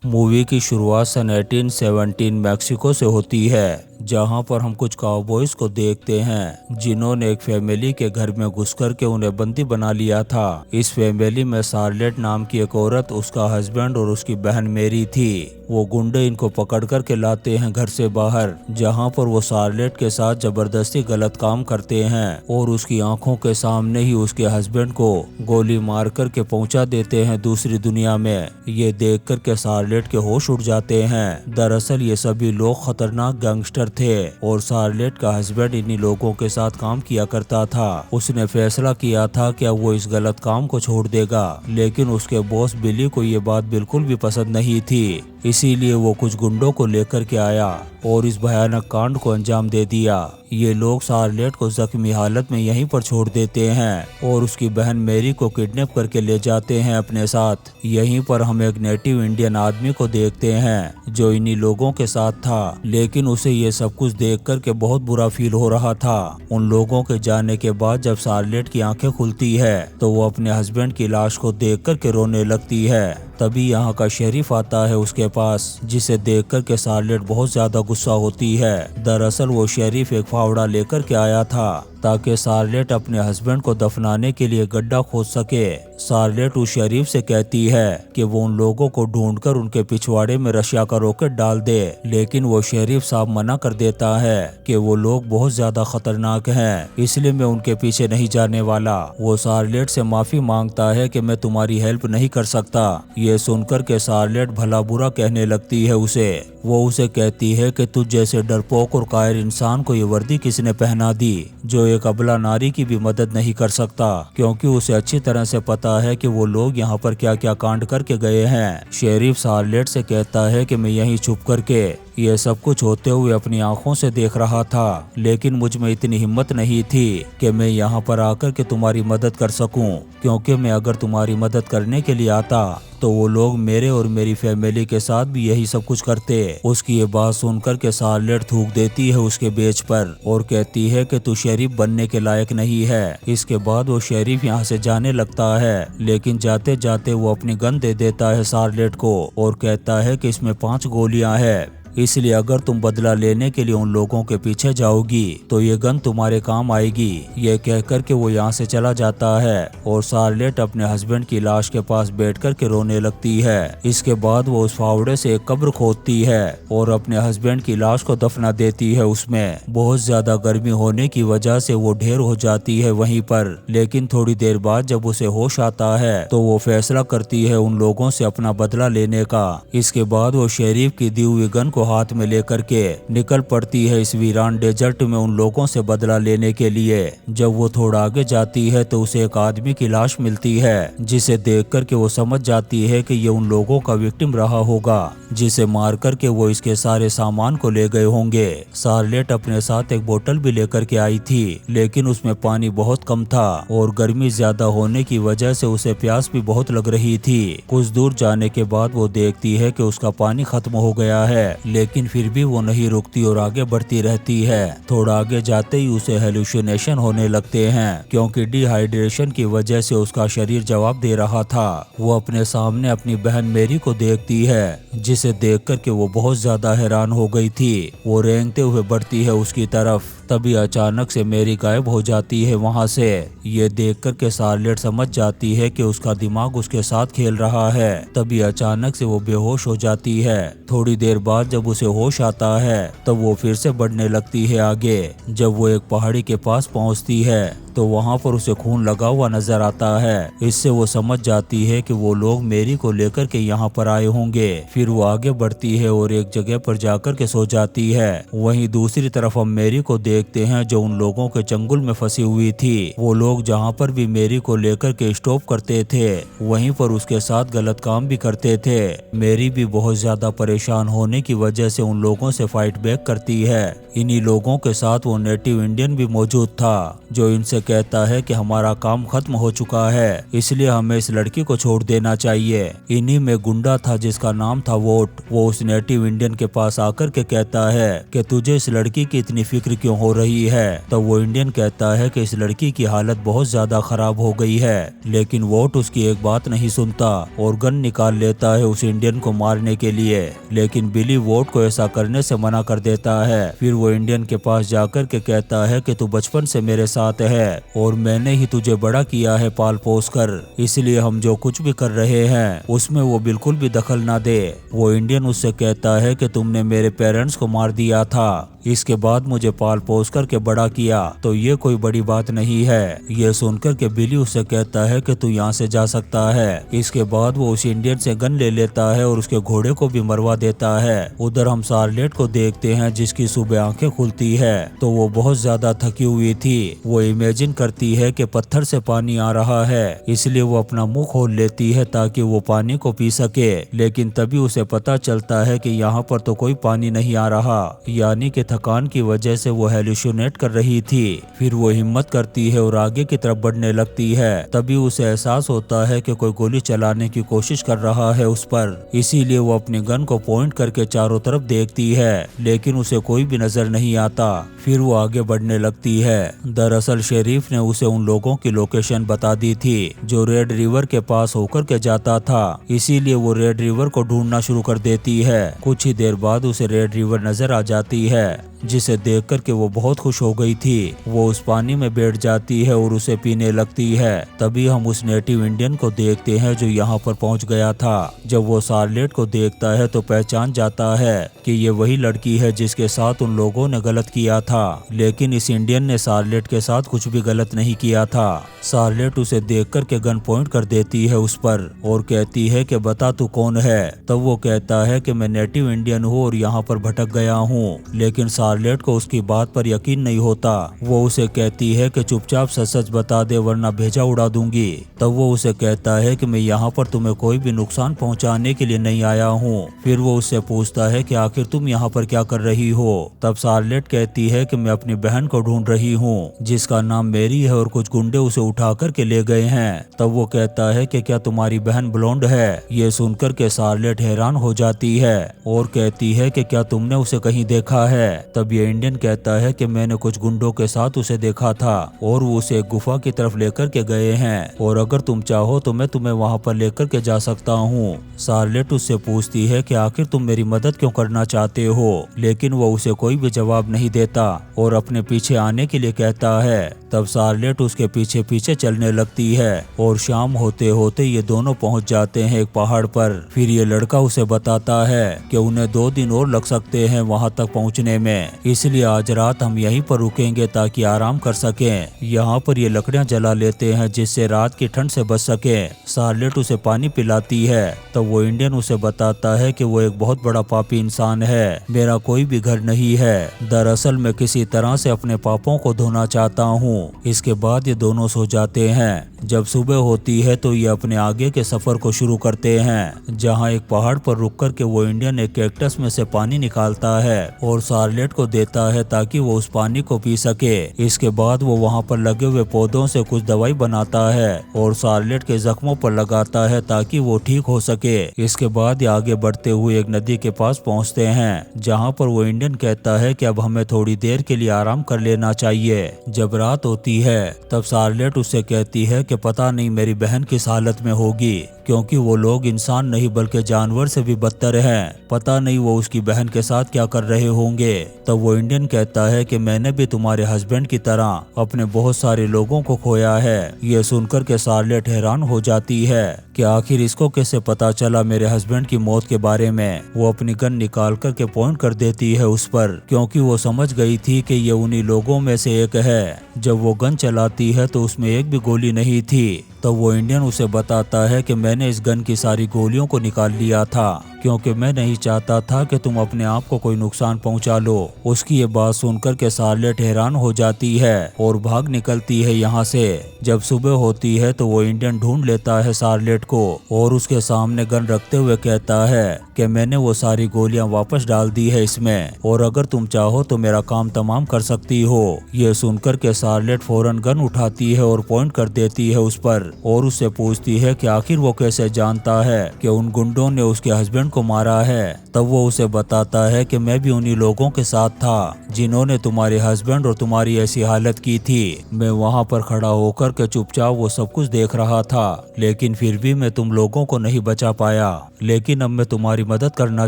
Movie की शुरुआत सन 1817 Mexico से होती है, जहां पर हम कुछ काउबॉयज को देखते हैं जिन्होंने एक फैमिली के घर में घुसकर के उन्हें बंदी बना लिया था। इस फैमिली में शार्लेट नाम की एक औरत, उसका हस्बैंड और उसकी बहन मेरी थी। वो गुंडे इनको पकड़ कर के लाते हैं घर से बाहर, जहां पर वो शार्लेट के साथ जबरदस्ती गलत काम करते हैं और उसकी आंखों के सामने ही उसके हस्बैंड को गोली मार कर के पहुंचा देते हैं दूसरी दुनिया में। ये देख कर के शार्लेट के होश उड़ जाते हैं। दरअसल ये सभी लोग खतरनाक गैंगस्टर थे और शार्लेट का हस्बैंड इन्हीं लोगों के साथ काम किया करता था। उसने फैसला किया था कि अब वो इस गलत काम को छोड़ देगा, लेकिन उसके बॉस बिली को ये बात बिल्कुल भी पसंद नहीं थी। इसीलिए वो कुछ गुंडों को लेकर के आया और इस भयानक कांड को अंजाम दे दिया। ये लोग शार्लेट को जख्मी हालत में यहीं पर छोड़ देते हैं और उसकी बहन मेरी को किडनैप करके ले जाते हैं अपने साथ। यहीं पर हम एक नेटिव इंडियन आदमी को देखते हैं जो इन्हीं लोगों के साथ था, लेकिन उसे ये सब कुछ देख कर के बहुत बुरा फील हो रहा था। उन लोगों के जाने के बाद जब शार्लेट की आंखें खुलती है तो वो अपने हस्बैंड की लाश को देख कर के रोने लगती है। तभी यहाँ का शेरिफ आता है उसके पास, जिसे देख कर के शार्लेट बहुत ज्यादा गुस्सा होती है। दरअसल वो शेरिफ एक फावड़ा लेकर के आया था ताकि शार्लेट अपने हस्बैंड को दफनाने के लिए गड्ढा खोद सके। शार्लेट उस शेरिफ से कहती है कि वो उन लोगों को ढूंढकर उनके पिछवाड़े में रशिया का रॉकेट डाल दे, लेकिन वो शेरिफ साहब मना कर देता है कि वो लोग बहुत ज्यादा खतरनाक हैं, इसलिए मैं उनके पीछे नहीं जाने वाला। वो शार्लेट से माफी मांगता है कि मैं तुम्हारी हेल्प नहीं कर सकता। ये सुनकर के शार्लेट भला बुरा कहने लगती है उसे। वो उसे कहती है कि तुझ जैसे डरपोक और कायर इंसान को ये वर्दी किसने पहना दी, जो एक अबला नारी की भी मदद नहीं कर सकता, क्योंकि उसे अच्छी तरह से पता है कि वो लोग यहाँ पर क्या क्या कांड करके गए हैं। शेरिफ शार्लेट से कहता है कि मैं यहीं छुप करके ये सब कुछ होते हुए अपनी आंखों से देख रहा था, लेकिन मुझ में इतनी हिम्मत नहीं थी कि मैं यहाँ पर आकर के तुम्हारी मदद कर सकूं, क्योंकि मैं अगर तुम्हारी मदद करने के लिए आता तो वो लोग मेरे और मेरी फैमिली के साथ भी यही सब कुछ करते। उसकी ये बात सुनकर के शार्लेट थूक देती है उसके बेच पर और कहती है कि तू शेरिफ बनने के लायक नहीं है। इसके बाद वो शेरिफ यहाँ से जाने लगता है, लेकिन जाते जाते वो अपनी गन दे देता है शार्लेट को और कहता है कि इसमें 5 गोलियां हैं, इसलिए अगर तुम बदला लेने के लिए उन लोगों के पीछे जाओगी तो ये गन तुम्हारे काम आएगी। ये कहकर के वो यहाँ से चला जाता है और शार्लेट अपने हस्बैंड की लाश के पास बैठकर के रोने लगती है। इसके बाद वो उस फावड़े से एक कब्र खोदती है और अपने हस्बैंड की लाश को दफना देती है उसमें। बहुत ज्यादा गर्मी होने की वजह से वो ढेर हो जाती है वहीं पर, लेकिन थोड़ी देर बाद जब उसे होश आता है तो वो फैसला करती है उन लोगों से अपना बदला लेने का। इसके बाद वो शेरिफ की दी हुई गन को हाथ में लेकर के निकल पड़ती है इस वीरान डेजर्ट में उन लोगों से बदला लेने के लिए। जब वो थोड़ा आगे जाती है तो उसे एक आदमी की लाश मिलती है, जिसे देख कर के वो समझ जाती है कि ये उन लोगों का विक्टिम रहा होगा जिसे मार कर के वो इसके सारे सामान को ले गए होंगे। शार्लेट अपने साथ एक बोतल भी लेकर के आई थी, लेकिन उसमें पानी बहुत कम था और गर्मी ज्यादा होने की वजह से उसे प्यास भी बहुत लग रही थी। कुछ दूर जाने के बाद वो देखती है कि उसका पानी खत्म हो गया है, लेकिन फिर भी वो नहीं रुकती और आगे बढ़ती रहती है। थोड़ा आगे जाते ही उसे हेलुसिनेशन होने लगते हैं, क्योंकि डिहाइड्रेशन की वजह से उसका शरीर जवाब दे रहा था। वो अपने सामने अपनी बहन मेरी को देखती है, जिसे देख कर के वो बहुत ज्यादा हैरान हो गई थी। वो रेंगते हुए बढ़ती है उसकी तरफ, तभी अचानक से मेरी गायब हो जाती है वहां से। ये देख कर के शार्लेट समझ जाती है कि उसका दिमाग उसके साथ खेल रहा है। तभी अचानक से वो बेहोश हो जाती है। थोड़ी देर बाद जब उसे होश आता है तब वो फिर से बढ़ने लगती है आगे। जब वो एक पहाड़ी के पास पहुंचती है तो वहां पर उसे खून लगा हुआ नजर आता है। इससे वो समझ जाती है कि वो लोग मेरी को लेकर के यहाँ पर आए होंगे। फिर वो आगे बढ़ती है और एक जगह पर जाकर के सो जाती है। वहीं दूसरी तरफ हम मेरी को देखते हैं जो उन लोगों के चंगुल में फंसी हुई थी। वो लोग जहाँ पर भी मेरी को लेकर के स्टॉप करते थे वहीं पर उसके साथ गलत काम भी करते थे। मेरी भी बहुत ज्यादा परेशान होने की वजह से उन लोगों से फाइट बैक करती है। इन्हीं लोगों के साथ वो नेटिव इंडियन भी मौजूद था, जो इनसे कहता है कि हमारा काम खत्म हो चुका है, इसलिए हमें इस लड़की को छोड़ देना चाहिए। इन्हीं में गुंडा था जिसका नाम था वोट। वो उस नेटिव इंडियन के पास आकर के कहता है कि तुझे इस लड़की की इतनी फिक्र क्यों हो रही है। तो वो इंडियन कहता है कि इस लड़की की हालत बहुत ज्यादा खराब हो गई है, लेकिन वोट उसकी एक बात नहीं सुनता और गन निकाल लेता है उस इंडियन को मारने के लिए। लेकिन बिली वोट को ऐसा करने से मना कर देता है। फिर वो इंडियन के पास जाकर के कहता है कि तू बचपन से मेरे साथ है और मैंने ही तुझे बड़ा किया है पाल पोस कर, इसलिए हम जो कुछ भी कर रहे हैं उसमें वो बिल्कुल भी दखल ना दे। वो इंडियन उससे कहता है कि तुमने मेरे पेरेंट्स को मार दिया था, इसके बाद मुझे पाल पोस करके बड़ा किया, तो ये कोई बड़ी बात नहीं है। ये सुनकर के बिली उससे कहता है कि तू यहाँ से जा सकता है। इसके बाद वो उस इंडियन से गन ले लेता है और उसके घोड़े को भी मरवा देता है। उधर हम शार्लेट को देखते हैं जिसकी सुबह आंखें खुलती है तो वो बहुत ज्यादा थकी हुई थी। वो इमेजिन करती है कि पत्थर से पानी आ रहा है, इसलिए वो अपना मुंह खोल लेती है ताकि वो पानी को पी सके। लेकिन तभी उसे पता चलता है कि यहाँ पर तो कोई पानी नहीं आ रहा, यानी कि थकान की वजह से वो हेलुसिनेट कर रही थी। फिर वो हिम्मत करती है और आगे की तरफ बढ़ने लगती है। तभी उसे एहसास होता है कि कोई गोली चलाने की कोशिश कर रहा है उस पर, इसीलिए वो अपनी गन को पॉइंट करके चारों तरफ देखती है, लेकिन उसे कोई भी नजर नहीं आता। फिर वो आगे बढ़ने लगती है। दरअसल शेरीफ ने उसे उन लोगों की लोकेशन बता दी थी जो रेड रिवर के पास होकर के जाता था, इसीलिए वो रेड रिवर को ढूंढना शुरू कर देती है। कुछ ही देर बाद उसे रेड रिवर नजर आ जाती है, जिसे देख कर के वो बहुत खुश हो गई थी। वो उस पानी में बैठ जाती है और उसे पीने लगती है। तभी हम उस नेटिव इंडियन को देखते हैं जो यहाँ पर पहुँच गया था। जब वो शार्लेट को देखता है तो पहचान जाता है कि ये वही लड़की है जिसके साथ उन लोगों ने गलत किया था, लेकिन इस इंडियन ने शार्लेट के साथ कुछ भी गलत नहीं किया था। शार्लेट उसे देख कर के गन पॉइंट कर देती है उस पर और कहती है कि बता तू कौन है। तब वो कहता है कि मैं नेटिव इंडियन हूँ और यहाँ पर भटक गया हूँ, लेकिन शार्लेट को उसकी बात पर यकीन नहीं होता। वो उसे कहती है कि चुपचाप सच सच बता दे वरना भेजा उड़ा दूंगी। तब वो उसे कहता है कि मैं यहाँ पर तुम्हें कोई भी नुकसान पहुँचाने के लिए नहीं आया हूँ। फिर वो उससे पूछता है कि आखिर तुम यहाँ पर क्या कर रही हो। तब शार्लेट कहती है कि मैं अपनी बहन को ढूंढ रही हूँ जिसका नाम मेरी है और कुछ गुंडे उसे उठा कर के ले गए हैं। तब वो कहता है कि क्या तुम्हारी बहन ब्लोंड है। ये सुनकर के शार्लेट हैरान हो जाती है और कहती है कि क्या तुमने उसे कहीं देखा है। तब ये इंडियन कहता है कि मैंने कुछ गुंडों के साथ उसे देखा था और वो उसे एक गुफा की तरफ लेकर के गए हैं और अगर तुम चाहो तो मैं तुम्हें वहां पर लेकर के जा सकता हूँ। शार्लेट उससे पूछती है कि आखिर तुम मेरी मदद क्यों करना चाहते हो, लेकिन वो उसे कोई भी जवाब नहीं देता और अपने पीछे आने के लिए कहता है। तब शार्लेट उसके पीछे पीछे चलने लगती है और शाम होते होते ये दोनों पहुंच जाते हैं एक पहाड़ पर। फिर ये लड़का उसे बताता है कि उन्हें 2 दिन और लग सकते हैं वहां तक पहुंचने में, इसलिए आज रात हम यहीं पर रुकेंगे ताकि आराम कर सकें। यहाँ पर ये लकड़ियां जला लेते हैं जिससे रात की ठंड से बच सके। शार्लेट उसे पानी पिलाती है। तब वो इंडियन उसे बताता है कि वो एक बहुत बड़ा पापी इंसान है, मेरा कोई भी घर नहीं है। दरअसल मैं किसी तरह से अपने पापों को धोना चाहता हूँ। इसके बाद ये दोनों सो जाते हैं। जब सुबह होती है तो ये अपने आगे के सफर को शुरू करते हैं, जहाँ एक पहाड़ पर रुक कर के वो इंडियन एक कैक्टस में से पानी निकालता है और शार्लेट को देता है ताकि वो उस पानी को पी सके। इसके बाद वो वहाँ पर लगे हुए पौधों से कुछ दवाई बनाता है और शार्लेट के जख्मों पर लगाता है ताकि वो ठीक हो सके। इसके बाद ये आगे बढ़ते हुए एक नदी के पास पहुँचते हैं, जहाँ पर वो इंडियन कहता है कि अब हमें थोड़ी देर के लिए आराम कर लेना चाहिए। जब रात होती है तब शार्लेट उससे कहती है कि पता नहीं मेरी बहन किस हालत में होगी, क्योंकि वो लोग इंसान नहीं बल्कि जानवर से भी बदतर हैं। पता नहीं वो उसकी बहन के साथ क्या कर रहे होंगे। तब वो इंडियन कहता है कि मैंने भी तुम्हारे हस्बैंड की तरह अपने बहुत सारे लोगों को खोया है। ये सुनकर के शार्लेट हैरान हो जाती है कि आखिर इसको कैसे पता चला मेरे हस्बैंड की मौत के बारे में। वो अपनी गन निकाल कर के पॉइंट कर देती है उस पर, क्योंकि वो समझ गई थी कि ये उन्हीं लोगों में से एक है। जब वो गन चलाती है तो उसमें एक भी गोली नहीं थी। तो वो इंडियन उसे बताता है कि मैंने इस गन की सारी गोलियों को निकाल लिया था क्योंकि मैं नहीं चाहता था कि तुम अपने आप को कोई नुकसान पहुंचा लो। उसकी ये बात सुनकर के शार्लेट हैरान हो जाती है और भाग निकलती है यहाँ से। जब सुबह होती है तो वो इंडियन ढूंढ लेता है शार्लेट को और उसके सामने गन रखते हुए कहता है कि मैंने वो सारी गोलियां वापस डाल दी है इसमें और अगर तुम चाहो तो मेरा काम तमाम कर सकती हो। ये सुनकर के शार्लेट फौरन गन उठाती है और पॉइंट कर देती है उस पर। और उससे पूछती है कि आखिर वो कैसे जानता है कि उन गुंडों ने उसके हस्बैंड को मारा है। तब वो उसे बताता है कि मैं भी उन्हीं लोगों के साथ था जिन्होंने तुम्हारे हस्बैंड और तुम्हारी ऐसी हालत की थी। मैं वहाँ पर खड़ा होकर के चुपचाप वो सब कुछ देख रहा था, लेकिन फिर भी मैं तुम लोगों को नहीं बचा पाया। लेकिन अब मैं तुम्हारी मदद करना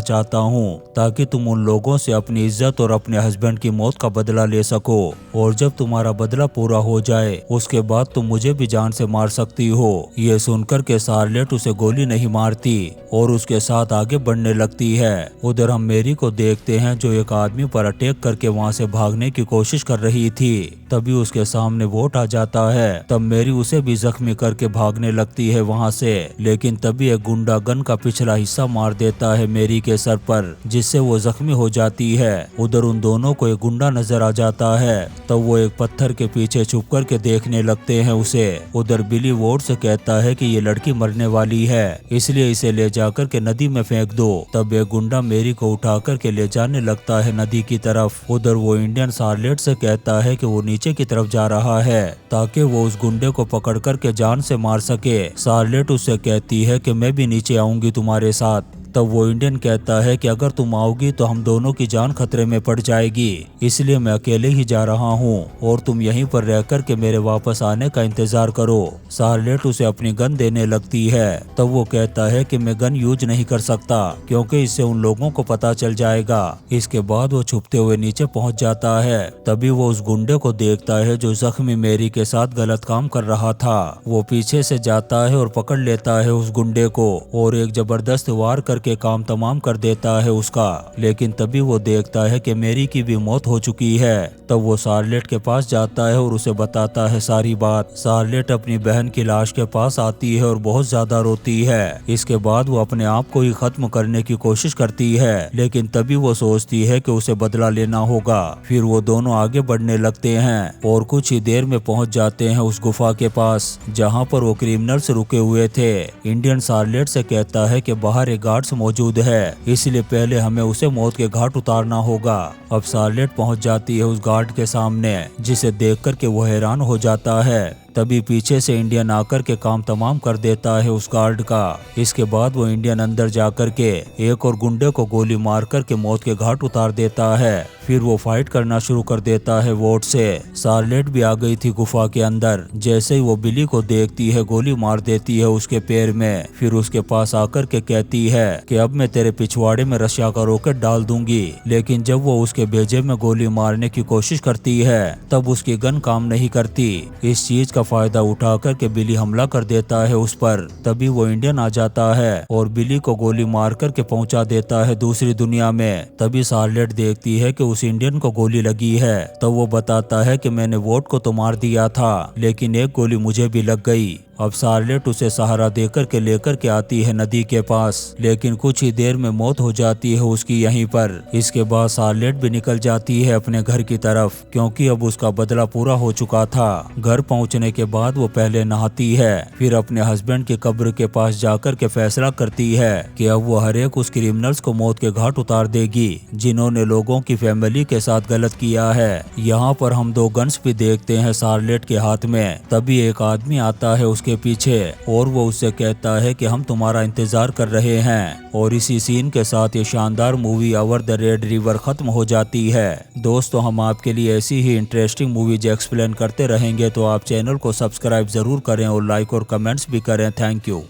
चाहता हूँ ताकि तुम उन लोगों से अपनी इज्जत और अपने हस्बैंड की मौत का बदला ले सको, और जब तुम्हारा बदला पूरा हो जाए उसके बाद तुम मुझे भी जान से मार सकती हो। ये सुनकर के शार्लेट उसे गोली नहीं मारती और उसके साथ आगे बढ़ने लगती है। उधर हम मेरी को देखते हैं जो एक आदमी पर अटैक करके वहाँ से भागने की कोशिश कर रही थी। तभी उसके सामने वोट आ जाता है। तब मेरी उसे भी जख्मी करके भागने लगती है वहाँ से, लेकिन तभी एक गुंडा गन का पिछला हिस्सा मार देता है मेरी के सर पर, जिससे वो जख्मी हो जाती है। उधर उन दोनों को एक गुंडा नजर आ जाता है। तब वो एक पत्थर के पीछे छुप कर के देखने लगते हैं उसे। उधर बिली वोट से कहता है कि ये लड़की मरने वाली है, इसलिए इसे ले जाकर के नदी में फेंक दो। तब एक गुंडा मेरी को उठा कर के ले जाने लगता है नदी की तरफ। उधर वो इंडियन शार्लेट से कहता है कि वो नीचे की तरफ जा रहा है ताकि वो उस गुंडे को पकड़ कर के जान से मार सके। शार्लेट उससे कहती है कि मैं भी नीचे आऊंगी तुम्हारे साथ। तब वो इंडियन कहता है कि अगर तुम आओगी तो हम दोनों की जान खतरे में पड़ जाएगी, इसलिए मैं अकेले ही जा रहा हूँ और तुम यहीं पर रह कर के मेरे वापस आने का इंतजार करो। शार्लेट उसे अपनी गन देने लगती है। तब वो कहता है कि मैं गन यूज नहीं कर सकता क्योंकि इससे उन लोगों को पता चल जाएगा। इसके बाद वो छुपते हुए नीचे पहुँच जाता है। तभी वो उस गुंडे को देखता है जो जख्मी मेरी के साथ गलत काम कर रहा था। वो पीछे से जाता है और पकड़ लेता है उस गुंडे को और एक जबरदस्त वार करके काम तमाम कर देता है उसका। लेकिन तभी वो देखता है कि मेरी की भी मौत हो चुकी है। तब वो शार्लेट के पास जाता है और उसे बताता है सारी बात। शार्लेट अपनी बहन की लाश के पास आती है और बहुत ज्यादा रोती है। इसके बाद वो अपने आप को ही खत्म करने की कोशिश करती है, लेकिन तभी वो सोचती है कि उसे बदला लेना होगा। फिर वो दोनों आगे बढ़ने लगते हैं और कुछ ही देर में पहुंच जाते हैं उस गुफा के पास जहां पर वो क्रिमिनल्स रुके हुए थे। इंडियन शार्लेट से कहता है कि बाहर एक गार्ड्स मौजूद है, इसलिए पहले हमें उसे मौत के घाट उतारना होगा। अब शार्लेट पहुंच जाती है उस गार्ड के सामने, जिसे देख कर के वो हैरान हो जाता है। तभी पीछे से इंडियन आकर के काम तमाम कर देता है उस गार्ड का। इसके बाद वो इंडियन अंदर जाकर के एक और गुंडे को गोली मार कर के मौत के घाट उतार देता है। फिर वो फाइट करना शुरू कर देता है वोट से। शार्लेट भी आ गई थी गुफा के अंदर। जैसे ही वो बिली को देखती है गोली मार देती है उसके पैर में। फिर उसके पास आकर के कहती है कि अब मैं तेरे पिछवाड़े में रशिया का रॉकेट डाल दूंगी। लेकिन जब वो उसके भेजे में गोली मारने की कोशिश करती है तब उसकी गन काम नहीं करती। इस चीज का फायदा उठा कर के बिली हमला कर देता है उस पर। तभी वो इंडियन आ जाता है और बिली को गोली मार कर के पहुंचा देता है दूसरी दुनिया में। तभी शार्लेट देखती है कि उस इंडियन को गोली लगी है। तो वो बताता है कि मैंने वोट को तो मार दिया था, लेकिन एक गोली मुझे भी लग गई। अब शार्लेट उसे सहारा देकर के लेकर के आती है नदी के पास, लेकिन कुछ ही देर में मौत हो जाती है उसकी यहीं पर। इसके बाद शार्लेट भी निकल जाती है अपने घर की तरफ, क्योंकि अब उसका बदला पूरा हो चुका था। घर पहुंचने के बाद वो पहले नहाती है, फिर अपने हस्बैंड की कब्र के पास जाकर के फैसला करती है कि अब वो हर एक उस क्रिमिनल्स को मौत के घाट उतार देगी जिन्होंने लोगों की फैमिली के साथ गलत किया है। यहाँ पर हम दो गन्स भी देखते हैं शार्लेट के हाथ में। तभी एक आदमी आता है उसके पीछे और वो उससे कहता है कि हम तुम्हारा इंतजार कर रहे हैं। और इसी सीन के साथ ये शानदार movie over the red river खत्म हो जाती है। दोस्तों, हम आपके लिए ऐसी ही इंटरेस्टिंग मूवीज एक्सप्लेन करते रहेंगे, तो आप चैनल को सब्सक्राइब जरूर करें और लाइक और कमेंट्स भी करें। Thank you.